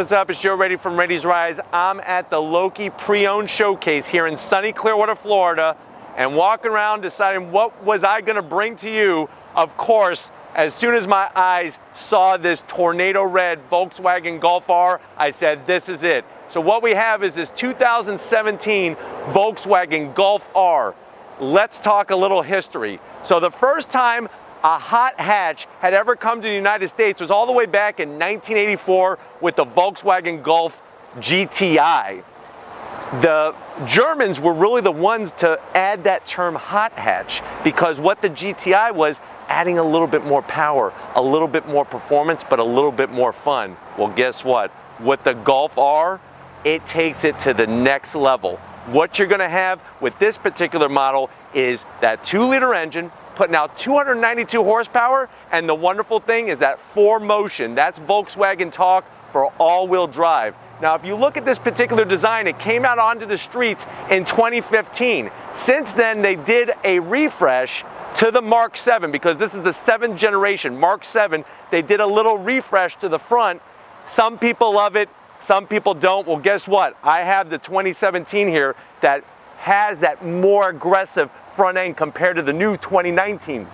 what's up? It's Joe Raiti from Raiti's Rides. I'm at the Loki Pre-Owned Showcase here in sunny Clearwater, Florida, and walking around deciding what was I gonna bring to you. Of course, as soon as my eyes saw this tornado red Volkswagen Golf R, I said, this is it. So what we have is this 2017 Volkswagen Golf R. Let's talk a little history. So the first time a hot hatch had ever come to the United States was all the way back in 1984 with the Volkswagen Golf GTI. The Germans were really the ones to add that term hot hatch, because what the GTI was, adding a little bit more power, a little bit more performance, but a little bit more fun. Well, guess what? With the Golf R, it takes it to the next level. What you're gonna have with this particular model is that 2-liter engine, putting out 292 horsepower, and the wonderful thing is that 4Motion. That's Volkswagen talk for all-wheel drive. Now, if you look at this particular design, it came out onto the streets in 2015. Since then, they did a refresh to the Mark 7, because this is the 7th generation, Mark 7. They did a little refresh to the front. Some people love it, some people don't. Well, guess what? I have the 2017 here that has that more aggressive front end compared to the new 2019.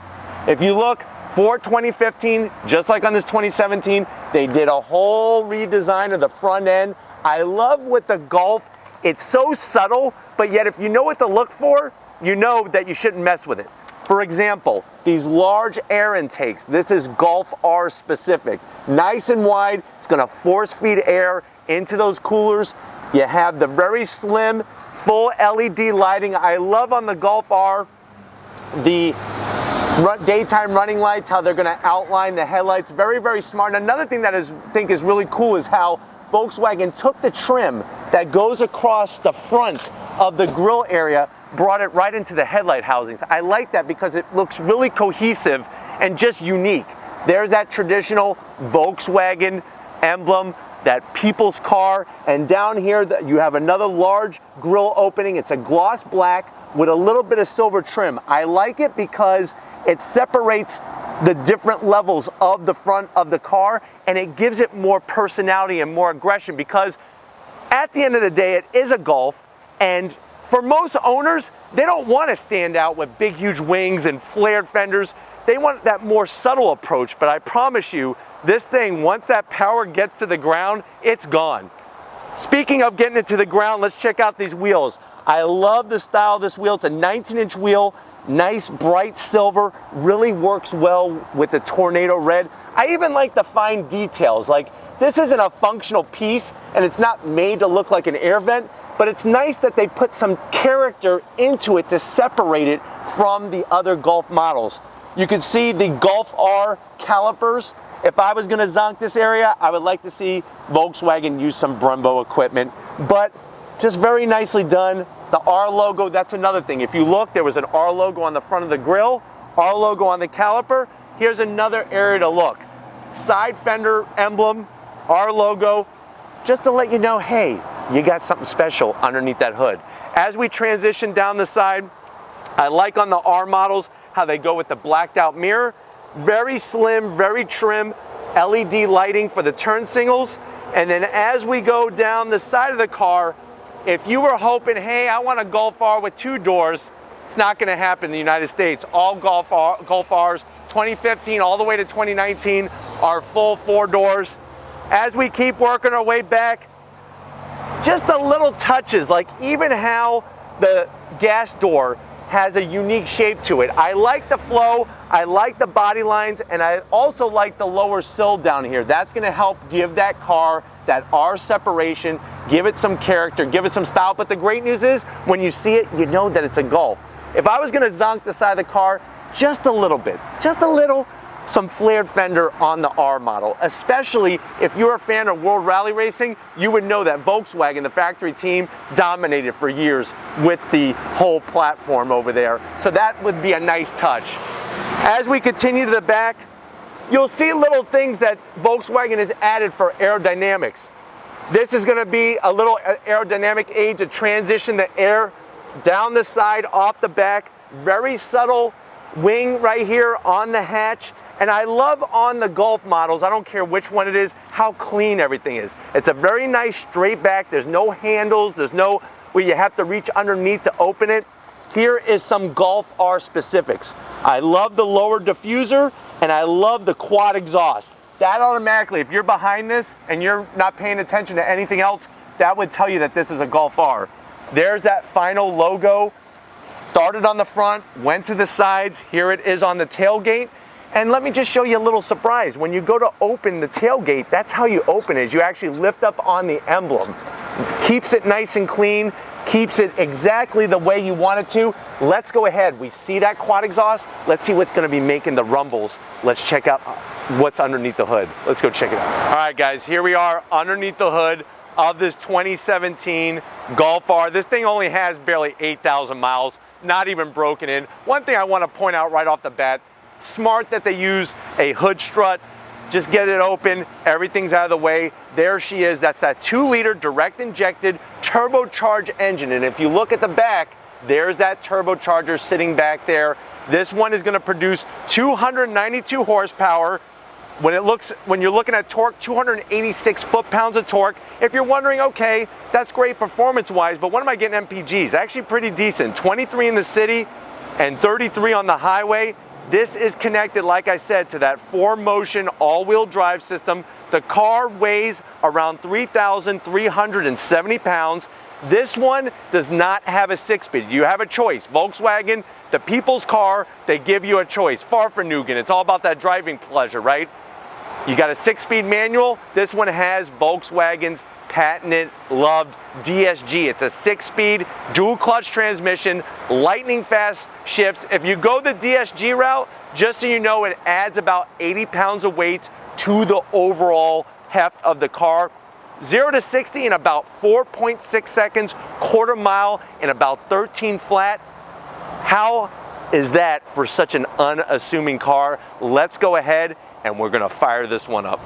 If you look for 2015, just like on this 2017, they did a whole redesign of the front end. I love with the Golf, it's so subtle, but yet if you know what to look for, you know that you shouldn't mess with it. For example, these large air intakes, this is Golf R specific. Nice and wide, it's gonna force feed air into those coolers. You have the very slim, full LED lighting. I love on the Golf R, the daytime running lights, how they're gonna outline the headlights. Very, very smart. And another thing that I think is really cool is how Volkswagen took the trim that goes across the front of the grille area, brought it right into the headlight housings. I like that because it looks really cohesive and just unique. There's that traditional Volkswagen emblem, that people's car, and down here you have another large grille opening. It's a gloss black with a little bit of silver trim. I like it because it separates the different levels of the front of the car, and it gives it more personality and more aggression, because at the end of the day, it is a Golf, and for most owners, they don't want to stand out with big, huge wings and flared fenders. They want that more subtle approach, but I promise you, this thing, once that power gets to the ground, it's gone. Speaking of getting it to the ground, let's check out these wheels. I love the style of this wheel. It's a 19-inch wheel, nice bright silver, really works well with the tornado red. I even like the fine details. Like, this isn't a functional piece, and it's not made to look like an air vent, but it's nice that they put some character into it to separate it from the other Golf models. You can see the Golf R calipers. If I was gonna zonk this area, I would like to see Volkswagen use some Brembo equipment, but just very nicely done. The R logo, that's another thing. If you look, there was an R logo on the front of the grille, R logo on the caliper. Here's another area to look. Side fender emblem, R logo, just to let you know, hey, you got something special underneath that hood. As we transition down the side, I like on the R models how they go with the blacked out mirror. Very slim, very trim, LED lighting for the turn signals. And then as we go down the side of the car, if you were hoping, hey, I want a Golf R with 2 doors, it's not gonna happen in the United States. All Golf Rs, 2015 all the way to 2019, are full 4 doors. As we keep working our way back, just the little touches, like even how the gas door has a unique shape to it. I like the flow, I like the body lines, and I also like the lower sill down here. That's gonna help give that car that R separation, give it some character, give it some style. But the great news is, when you see it, you know that it's a Golf. If I was gonna zonk the side of the car, just a little bit, just a little, some flared fender on the R model. Especially if you're a fan of World Rally Racing, you would know that Volkswagen, the factory team, dominated for years with the whole platform over there. So that would be a nice touch. As we continue to the back, you'll see little things that Volkswagen has added for aerodynamics. This is gonna be a little aerodynamic aid to transition the air down the side, off the back. Very subtle wing right here on the hatch. And I love on the Golf models, I don't care which one it is, how clean everything is. It's a very nice straight back. There's no handles. There's no where you have to reach underneath to open it. Here is some Golf R specifics. I love the lower diffuser and I love the quad exhaust. That automatically, if you're behind this and you're not paying attention to anything else, that would tell you that this is a Golf R. There's that final logo. Started on the front, went to the sides. Here it is on the tailgate. And let me just show you a little surprise. When you go to open the tailgate, that's how you open it. You actually lift up on the emblem. Keeps it nice and clean, keeps it exactly the way you want it to. Let's go ahead. We see that quad exhaust. Let's see what's gonna be making the rumbles. Let's check out what's underneath the hood. Let's go check it out. All right, guys, here we are underneath the hood of this 2017 Golf R. This thing only has barely 8,000 miles, not even broken in. One thing I wanna point out right off the bat, smart that they use a hood strut. Just get it open, everything's out of the way. There she is, that's that 2-liter direct injected turbocharged engine. And if you look at the back, there's that turbocharger sitting back there. This one is gonna produce 292 horsepower. When you're looking at torque, 286 foot-pounds of torque. If you're wondering, okay, that's great performance-wise, but what am I getting MPGs? Actually pretty decent, 23 in the city and 33 on the highway. This is connected, like I said, to that 4Motion all-wheel drive system. The car weighs around 3,370 pounds. This one does not have a 6-speed. You have a choice. Volkswagen, the people's car, they give you a choice. Far from Nugan, it's all about that driving pleasure, right? You got a 6-speed manual. This one has Volkswagen's patented, loved DSG. It's a 6-speed dual clutch transmission, lightning fast shifts. If you go the DSG route, just so you know, it adds about 80 pounds of weight to the overall heft of the car. 0 to 60 in about 4.6 seconds, quarter mile in about 13 flat. How is that for such an unassuming car? Let's go ahead and we're gonna fire this one up.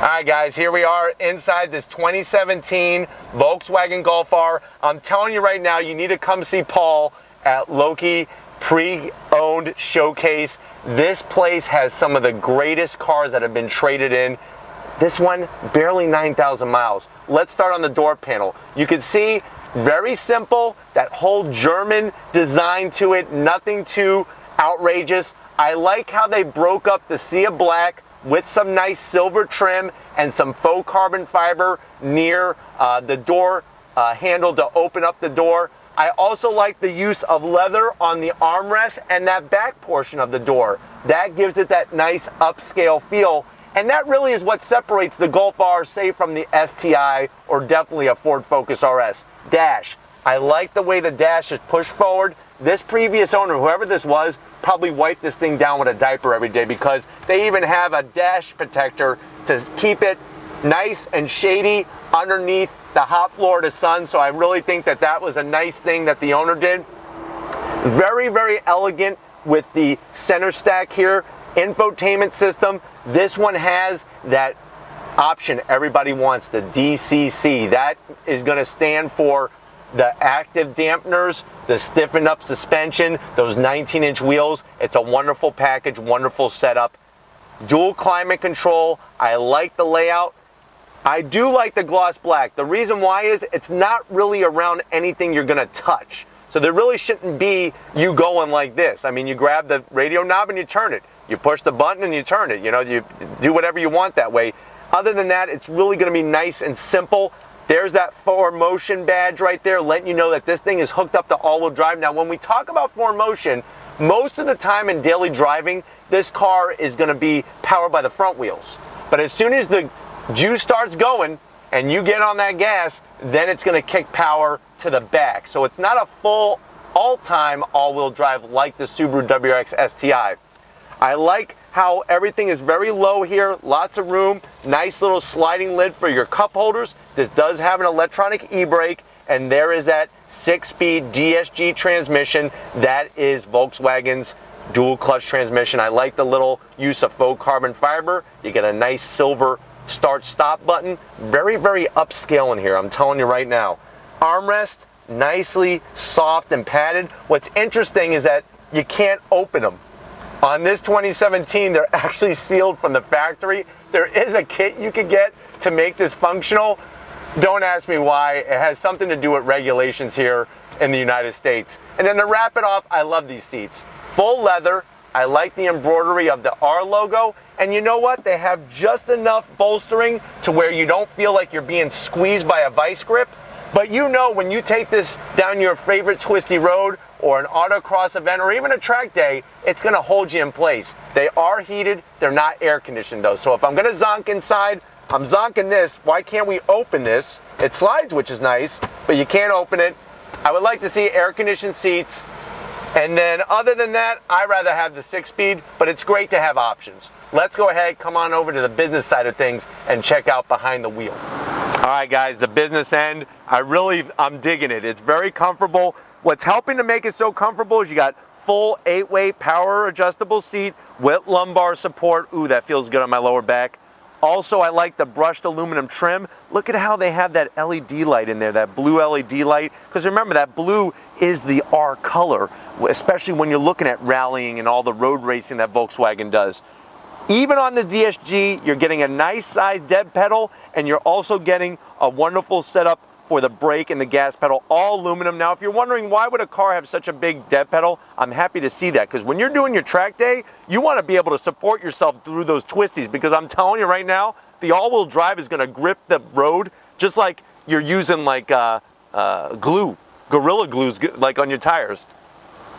All right, guys, here we are inside this 2017 Volkswagen Golf R. I'm telling you right now, you need to come see Paul at Loki Pre-Owned Showcase. This place has some of the greatest cars that have been traded in. This one, barely 9,000 miles. Let's start on the door panel. You can see, very simple, that whole German design to it, nothing too outrageous. I like how they broke up the sea of black with some nice silver trim and some faux carbon fiber near the door handle to open up the door. I also like the use of leather on the armrest and that back portion of the door. That gives it that nice upscale feel. And that really is what separates the Golf R, say, from the STI or definitely a Ford Focus RS. Dash. I like the way the dash is pushed forward. This previous owner, whoever this was, probably wiped this thing down with a diaper every day because they even have a dash protector to keep it nice and shady underneath the hot Florida sun. So I really think that that was a nice thing that the owner did. Very, very elegant with the center stack here. Infotainment system. This one has that option everybody wants, the DCC. That is going to stand for the active dampeners, the stiffened up suspension, those 19-inch wheels. It's a wonderful package, wonderful setup. Dual climate control. I like the layout. I do like the gloss black. The reason why is it's not really around anything you're gonna touch. So there really shouldn't be you going like this. I mean, you grab the radio knob and you turn it. You push the button and you turn it. You know, you do whatever you want that way. Other than that, it's really gonna be nice and simple. There's that 4Motion badge right there letting you know that this thing is hooked up to all-wheel drive. Now, when we talk about 4Motion, most of the time in daily driving, this car is going to be powered by the front wheels. But as soon as the juice starts going and you get on that gas, then it's going to kick power to the back. So it's not a full all-time all-wheel drive like the Subaru WRX STI. I like how everything is very low here, lots of room, nice little sliding lid for your cup holders. This does have an electronic e-brake, and there is that 6-speed DSG transmission. That is Volkswagen's dual clutch transmission. I like the little use of faux carbon fiber. You get a nice silver start stop button. Very, very upscale in here, I'm telling you right now. Armrest, nicely soft and padded. What's interesting is that you can't open them. On this 2017, they're actually sealed from the factory. There is a kit you could get to make this functional. Don't ask me why. It has something to do with regulations here in the United States. And then to wrap it off, I love these seats. Full leather. I like the embroidery of the R logo. And you know what? They have just enough bolstering to where you don't feel like you're being squeezed by a vice grip. But you know when you take this down your favorite twisty road or an autocross event or even a track day, it's going to hold you in place. They are heated. They're not air conditioned though. So if I'm going to zonk inside, I'm zonking this. Why can't we open this? It slides, which is nice, but you can't open it. I would like to see air conditioned seats. And then other than that, I'd rather have the 6-speed, but it's great to have options. Let's go ahead, come on over to the business side of things and check out behind the wheel. All right guys, the business end, I'm digging it. It's very comfortable. What's helping to make it so comfortable is you got full 8-way power adjustable seat with lumbar support. Ooh, that feels good on my lower back. Also, I like the brushed aluminum trim. Look at how they have that LED light in there, that blue LED light. Because remember, that blue is the R color, especially when you're looking at rallying and all the road racing that Volkswagen does. Even on the DSG, you're getting a nice size dead pedal, and you're also getting a wonderful setup for the brake and the gas pedal, all aluminum. Now, if you're wondering why would a car have such a big dead pedal, I'm happy to see that, because when you're doing your track day, you want to be able to support yourself through those twisties, because I'm telling you right now, the all-wheel drive is going to grip the road just like you're using like glue, Gorilla Glues, like on your tires.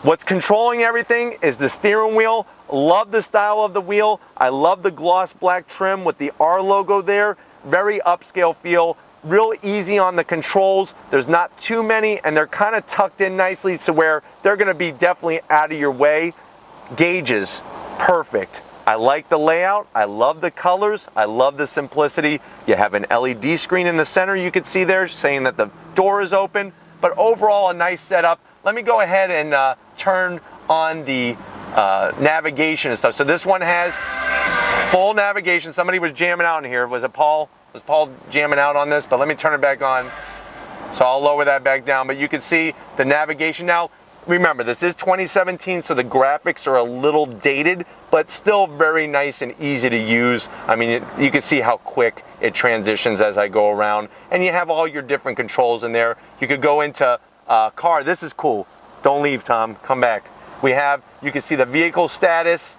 What's controlling everything is the steering wheel. Love the style of the wheel. I love the gloss black trim with the R logo there. Very upscale feel. Real easy on the controls. There's not too many, and they're kind of tucked in nicely to where they're going to be definitely out of your way. Gauges, perfect. I like the layout. I love the colors. I love the simplicity. You have an LED screen in the center you can see there saying that the door is open. But overall, a nice setup. Let me go ahead and turn on the navigation and stuff. So this one has full navigation. Somebody was jamming out in here. Was it Paul? Was Paul jamming out on this? But let me turn it back on. So I'll lower that back down. But you can see the navigation now. Remember, this is 2017, so the graphics are a little dated, but still very nice and easy to use. I mean, you can see how quick it transitions as I go around. And you have all your different controls in there. You could go into car. This is cool. Don't leave, Tom. Come back. You can see the vehicle status,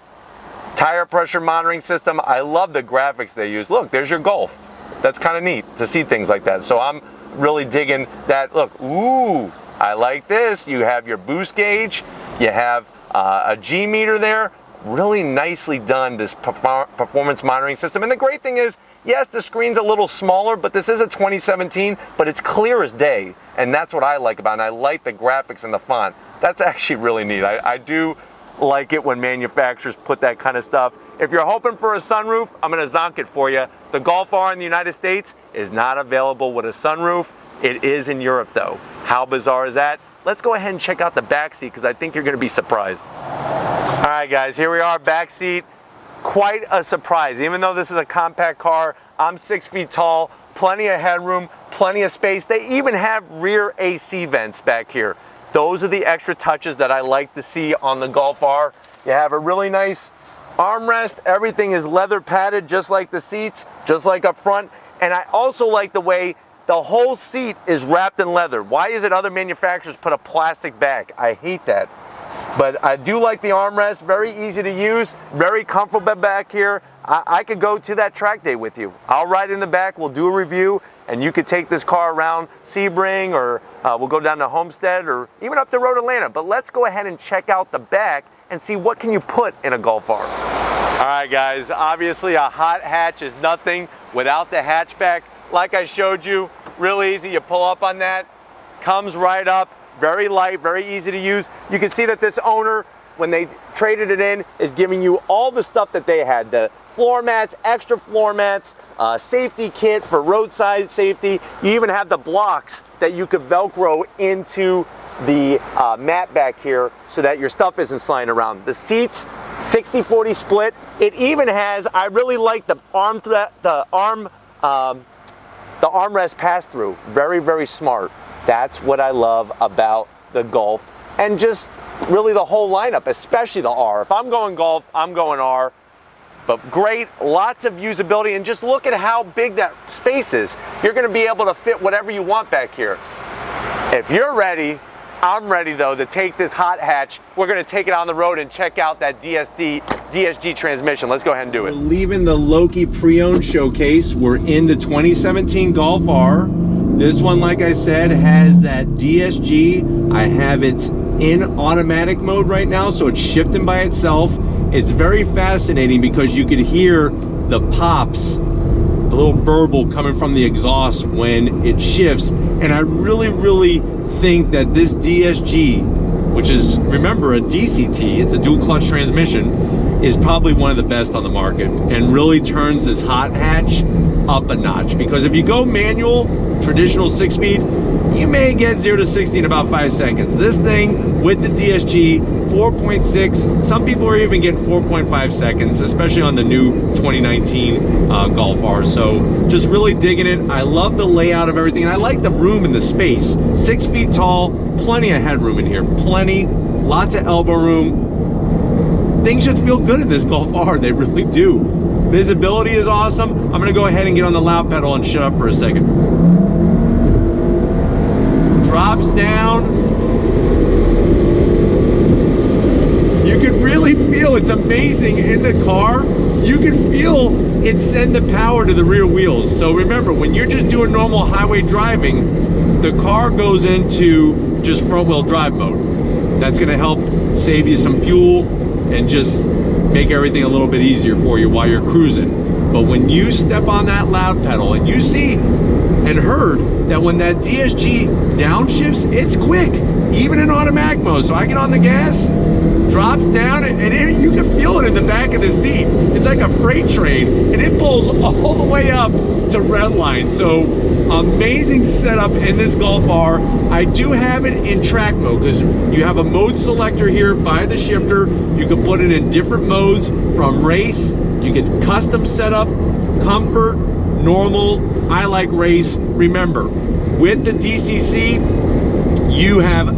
tire pressure monitoring system. I love the graphics they use. Look, there's your Golf. That's kind of neat to see things like that. So I'm really digging that. Look, ooh, I like this. You have your boost gauge. You have a G meter there. Really nicely done, this performance monitoring system. And the great thing is, yes, the screen's a little smaller, but this is a 2017, but it's clear as day. And that's what I like about it. And I like the graphics and the font. That's actually really neat. I do like it when manufacturers put that kind of stuff. If you're hoping for a sunroof, I'm going to zonk it for you. The Golf R in the United States is not available with a sunroof. It is in Europe though. How bizarre is that? Let's go ahead and check out the back seat because I think you're going to be surprised. All right guys, here we are, back seat. Quite a surprise. Even though this is a compact car, I'm 6 feet tall, plenty of headroom, plenty of space. They even have rear AC vents back here. Those are the extra touches that I like to see on the Golf R. You have a really nice armrest. Everything is leather padded, just like the seats, just like up front. And I also like the way the whole seat is wrapped in leather. Why is it other manufacturers put a plastic back? I hate that. But I do like the armrest, very easy to use, very comfortable back here. I could go to that track day with you. I'll ride in the back, we'll do a review, and you could take this car around Sebring, or we'll go down to Homestead, or even up to Road Atlanta. But let's go ahead and check out the back and see what can you put in a Golf R. All right guys, obviously a hot hatch is nothing without the hatchback. Like I showed you, real easy, you pull up on that, comes right up, very light, very easy to use. You can see that this owner, when they traded it in, is giving you all the stuff that they had, the floor mats, extra floor mats, safety kit for roadside safety. You even have the blocks that you could Velcro into the mat back here so that your stuff isn't sliding around. The seats, 60-40 split. It even has, I really like the armrest pass-through. Very, very smart. That's what I love about the Golf, and just really the whole lineup, especially the R. If I'm going Golf, I'm going R. But great, lots of usability, and just look at how big that space is. You're going to be able to fit whatever you want back here. If you're ready, I'm ready though to take this hot hatch. We're going to take it on the road and check out that DSG transmission. Let's go ahead and do it. We're leaving the Loki pre-owned showcase. We're in the 2017 Golf R. This one, like I said, has that DSG. I have it in automatic mode right now, so it's shifting by itself. It's very fascinating because you could hear the pops, the little burble coming from the exhaust when it shifts. And I really think that this DSG, which is, remember, a DCT, it's a dual clutch transmission, is probably one of the best on the market, and really turns this hot hatch up a notch. Because if you go manual, traditional 6-speed, you may get 0 to 60 in about 5 seconds. This thing with the DSG, 4.6, some people are even getting 4.5 seconds, especially on the new 2019 Golf R. So just really digging it. I love the layout of everything, and I like the room and the space. 6 feet tall, plenty of headroom in here, plenty, lots of elbow room. Things just feel good in this Golf R, they really do. Visibility is awesome. I'm gonna go ahead and get on the loud pedal and shut up for a second. Drops down. You can really feel, it's amazing in the car. You can feel it send the power to the rear wheels. So remember, when you're just doing normal highway driving, the car goes into just front wheel drive mode. That's gonna help save you some fuel and just make everything a little bit easier for you while you're cruising. But when you step on that loud pedal and you see and heard that when that DSG downshifts, it's quick, even in automatic mode. So I get on the gas, drops down, and you can feel it in the back of the seat. It's like a freight train, and it pulls all the way up to red line. So amazing setup in this Golf R. I do have it in track mode because you have a mode selector here by the shifter. You can put it in different modes from race. You get custom setup, comfort, normal. I like race. Remember, with the DCC, you have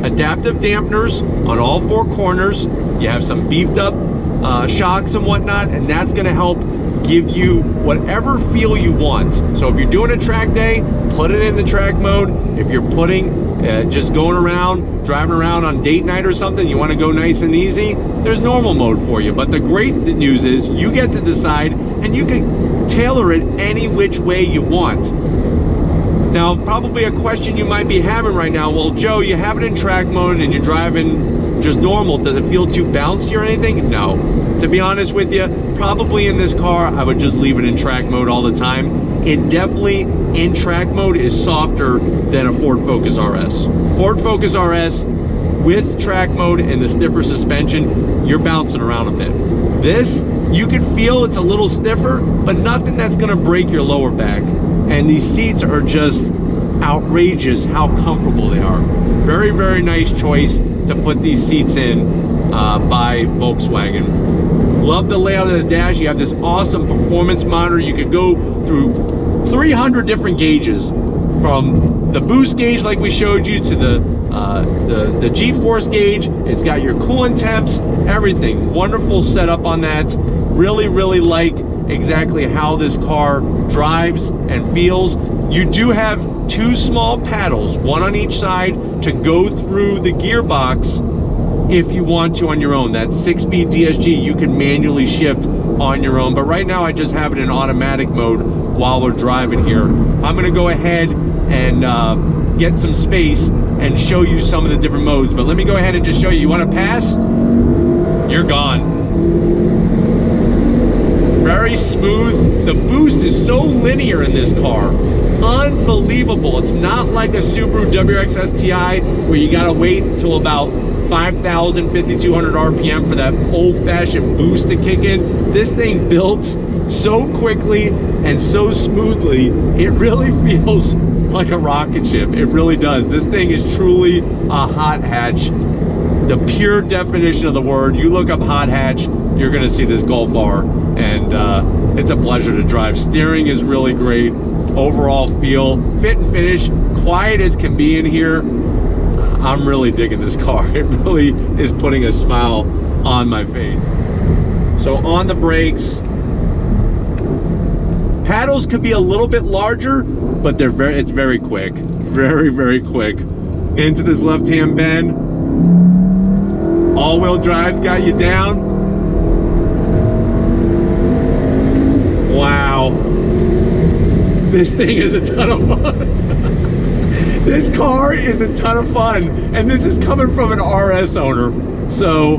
adaptive dampeners on all 4 corners. You have some beefed up shocks and whatnot, and that's going to help give you whatever feel you want. So if you're doing a track day, put it in the track mode. If you're putting just going around, driving around on date night or something, you want to go nice and easy, there's normal mode for you. But the great news is you get to decide, and you can tailor it any which way you want. Now, probably a question you might be having right now, well, Joe, you have it in track mode and you're driving just normal. Does it feel too bouncy or anything? No. To be honest with you, probably in this car, I would just leave it in track mode all the time. It definitely, in track mode, is softer than a Ford Focus RS. Ford Focus RS, with track mode and the stiffer suspension, you're bouncing around a bit. This, you can feel it's a little stiffer, but nothing that's gonna break your lower back. And these seats are just outrageous how comfortable they are. Very, very nice choice to put these seats in by Volkswagen. Love the layout of the dash. You have this awesome performance monitor. You could go through 300 different gauges, from the boost gauge like we showed you to the G-force gauge. It's got your coolant temps, everything. Wonderful setup on that. Really, really like exactly how this car drives and feels. You do have 2 small paddles, one on each side, to go through the gearbox if you want to on your own. That 6-speed DSG you can manually shift on your own, but right now I just have it in automatic mode while we're driving here. I'm gonna go ahead and get some space and show you some of the different modes, but let me go ahead and just show you. You wanna pass? You're gone. Very smooth. The boost is so linear in this car. Unbelievable. It's not like a Subaru WRX STI where you gotta wait until about 5,000, 5,200 RPM for that old-fashioned boost to kick in. This thing built so quickly and so smoothly. It really feels like a rocket ship. It really does. This thing is truly a hot hatch. The pure definition of the word. You look up hot hatch, you're gonna see this Golf R, and it's a pleasure to drive. Steering is really great. Overall feel, fit and finish, quiet as can be in here. I'm really digging this car. It really is putting a smile on my face. So on the brakes, paddles could be a little bit larger, but it's very quick. Very, very quick. Into this left-hand bend. All-wheel drive's got you down. Wow. This thing is a ton of fun. This car is a ton of fun, and this is coming from an RS owner. So,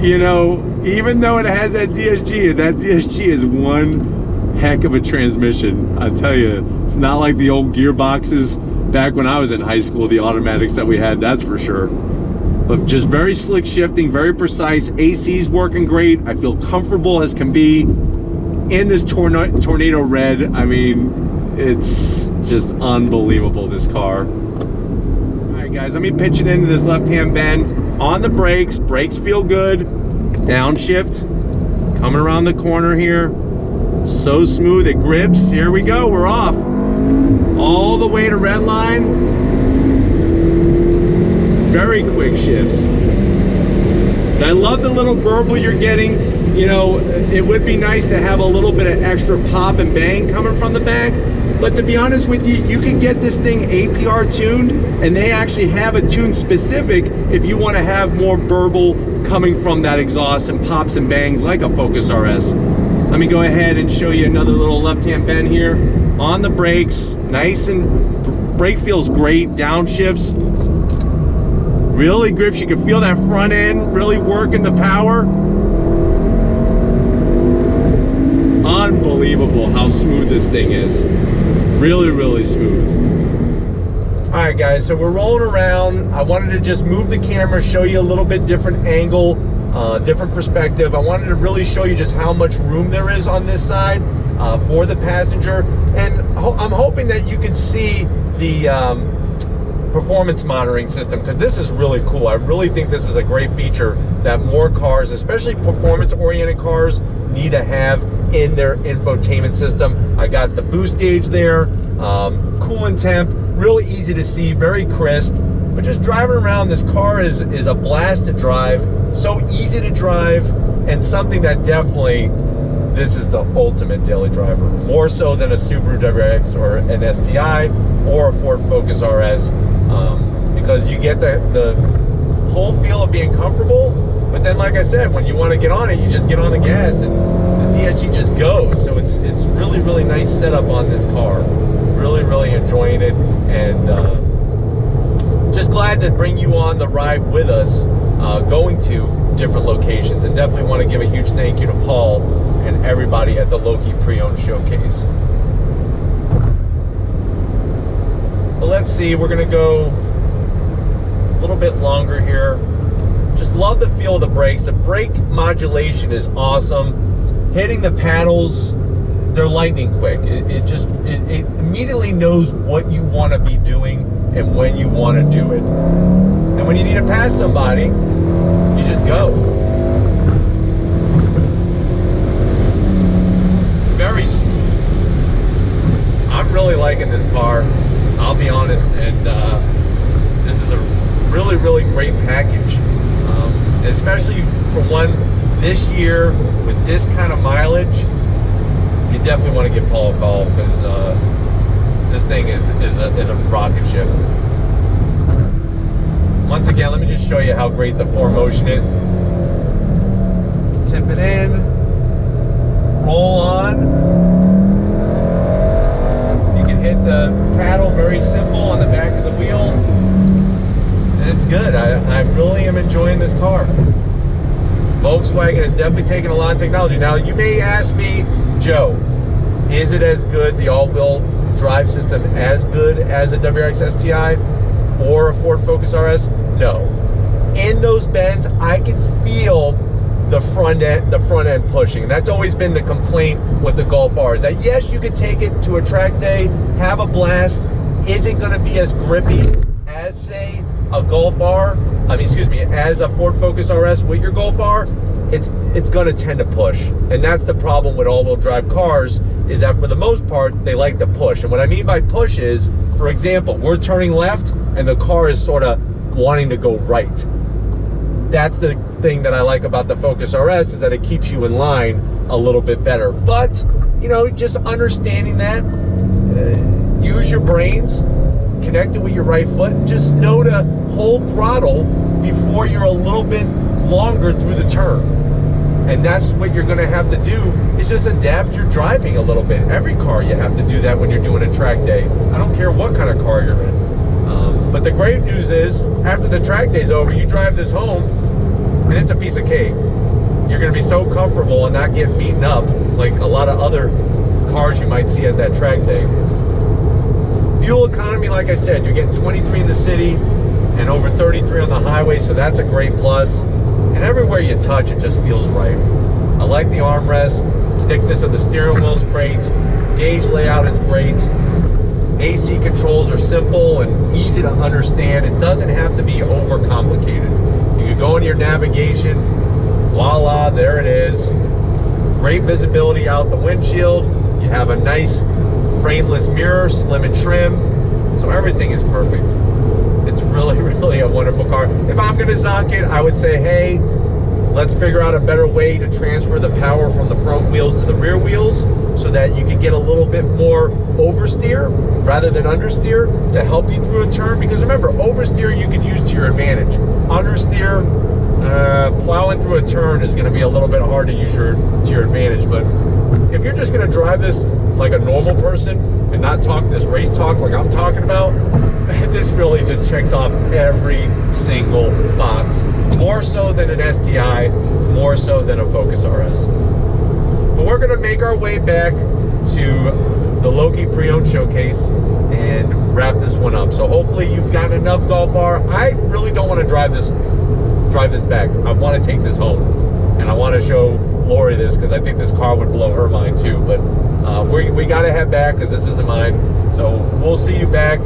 you know, even though it has that DSG is one heck of a transmission. I tell you, it's not like the old gearboxes back when I was in high school, the automatics that we had, that's for sure. But just very slick shifting, very precise. AC's working great. I feel comfortable as can be in this tornado red. I mean, it's just unbelievable, this car. All right, guys, let me pitch it into this left-hand bend. On the brakes, brakes feel good. Downshift, coming around the corner here. So smooth, it grips. Here we go, we're off. All the way to red line. Very quick shifts. And I love the little burble you're getting. You know, it would be nice to have a little bit of extra pop and bang coming from the back. But to be honest with you, you can get this thing APR tuned, and they actually have a tune specific if you want to have more burble coming from that exhaust and pops and bangs like a Focus RS. Let me go ahead and show you another little left-hand bend here. On the brakes, nice, and brake feels great. Downshifts, really grips. You can feel that front end really working the power. Unbelievable how smooth this thing is. Really, really smooth. All right, guys, so we're rolling around. I wanted to just move the camera, show you a little bit different angle, different perspective. I wanted to really show you just how much room there is on this side for the passenger. And I'm hoping that you can see the performance monitoring system, because this is really cool. I really think this is a great feature that more cars, especially performance-oriented cars, need to have in their infotainment system. I got the boost gauge there, coolant temp, really easy to see, very crisp. But just driving around, this car is a blast to drive, so easy to drive, and something that definitely, this is the ultimate daily driver, more so than a Subaru WRX or an STI or a Ford Focus RS, because you get the whole feel of being comfortable. But then, like I said, when you want to get on it, you just get on the gas and the DSG just goes. So it's really, really nice setup on this car. Really, really enjoying it, and just glad to bring you on the ride with us, going to different locations. And definitely want to give a huge thank you to Paul and everybody at the Loki Pre-Owned Showcase. But let's see, we're gonna go a little bit longer here. Just love the feel of the brakes. The brake modulation is awesome. Hitting the paddles, they're lightning quick. It immediately knows what you want to be doing and when you want to do it. And when you need to pass somebody, you just go. Very smooth. I'm really liking this car, I'll be honest, and this is a really, really great package. Especially for one this year with this kind of mileage, you definitely want to give Paul a call, because this thing is a rocket ship. Once again, let me just show you how great the 4Motion is. Tip it in, roll on. You can hit the paddle, very simple, on the back of the wheel. And it's good. I really am enjoying this car. Volkswagen has definitely taken a lot of technology. Now, you may ask me, Joe, is it as good, the all-wheel drive system, as good as a WRX STI or a Ford Focus RS? No. In those bends, I can feel the front end pushing. And that's always been the complaint with the Golf R, is that yes, you could take it to a track day, have a blast. Is it going to be as grippy as, say, a Golf R? As a Ford Focus RS with your Golf R? It's going to tend to push. And that's the problem with all-wheel drive cars, is that for the most part, they like to push. And what I mean by push is, for example, we're turning left and the car is sort of wanting to go right. That's the thing that I like about the Focus RS, is that it keeps you in line a little bit better. But, you know, just understanding that, use your brains, connect it with your right foot, and just know to hold throttle before you're a little bit longer through the turn. And that's what you're gonna have to do, is just adapt your driving a little bit. Every car you have to do that when you're doing a track day. I don't care what kind of car you're in. But the great news is, after the track day's over, you drive this home, and it's a piece of cake. You're gonna be so comfortable and not get beaten up like a lot of other cars you might see at that track day. Fuel economy, like I said, you're getting 23 in the city and over 33 on the highway, so that's a great plus. And everywhere you touch, it just feels right. I like the armrest, thickness of the steering wheel is great, gauge layout is great, AC controls are simple and easy to understand. It doesn't have to be overcomplicated. You can go into your navigation, voila, there it is. Great visibility out the windshield. You have a nice frameless mirror, slim and trim, so everything is perfect. It's really, really a wonderful car. If I'm gonna zonk it, I would say, hey, let's figure out a better way to transfer the power from the front wheels to the rear wheels, so that you can get a little bit more oversteer rather than understeer to help you through a turn. Because remember, oversteer you can use to your advantage. Understeer, plowing through a turn is gonna be a little bit hard to use to your advantage. But if you're just gonna drive this like a normal person and not talk this race talk like I'm talking about, this really just checks off every single box. More so than an STI, more so than a Focus RS. But we're gonna make our way back to the Loki Pre-Owned Showcase and wrap this one up. So hopefully you've gotten enough Golf R. I really don't want to drive this back. I want to take this home, and I want to show Lori this, because I think this car would blow her mind too. But we got to head back, because this isn't mine. So we'll see you back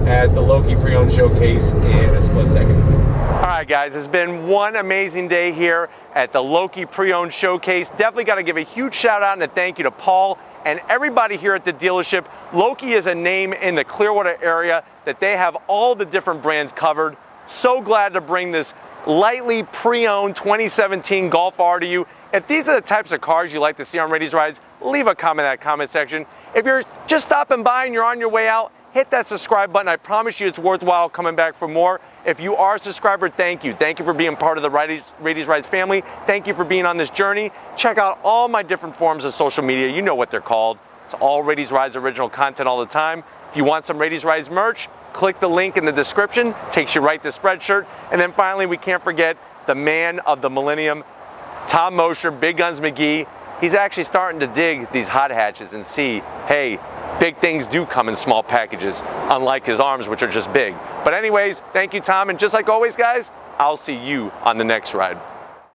at the Loki Pre-Owned Showcase in a split second. All right, guys, it's been one amazing day here at the Loki Pre-Owned Showcase. Definitely got to give a huge shout out and a thank you to Paul and everybody here at the dealership. Loki is a name in the Clearwater area that they have all the different brands covered. So glad to bring this lightly pre-owned 2017 Golf R to you. If these are the types of cars you like to see on Raity's Rides, leave a comment in that comment section. If you're just stopping by and you're on your way out, hit that subscribe button. I promise you it's worthwhile coming back for more. If you are a subscriber, thank you. Thank you for being part of the Raity's Rides family. Thank you for being on this journey. Check out all my different forms of social media. You know what they're called. It's all Raity's Rides original content all the time. If you want some Raity's Rides merch, click the link in the description. Takes you right to Spreadshirt. And then finally, we can't forget the man of the millennium, Tom Mosher, Big Guns McGee. He's actually starting to dig these hot hatches and see, hey, big things do come in small packages, unlike his arms, which are just big. But anyways, thank you, Tom. And just like always, guys, I'll see you on the next ride.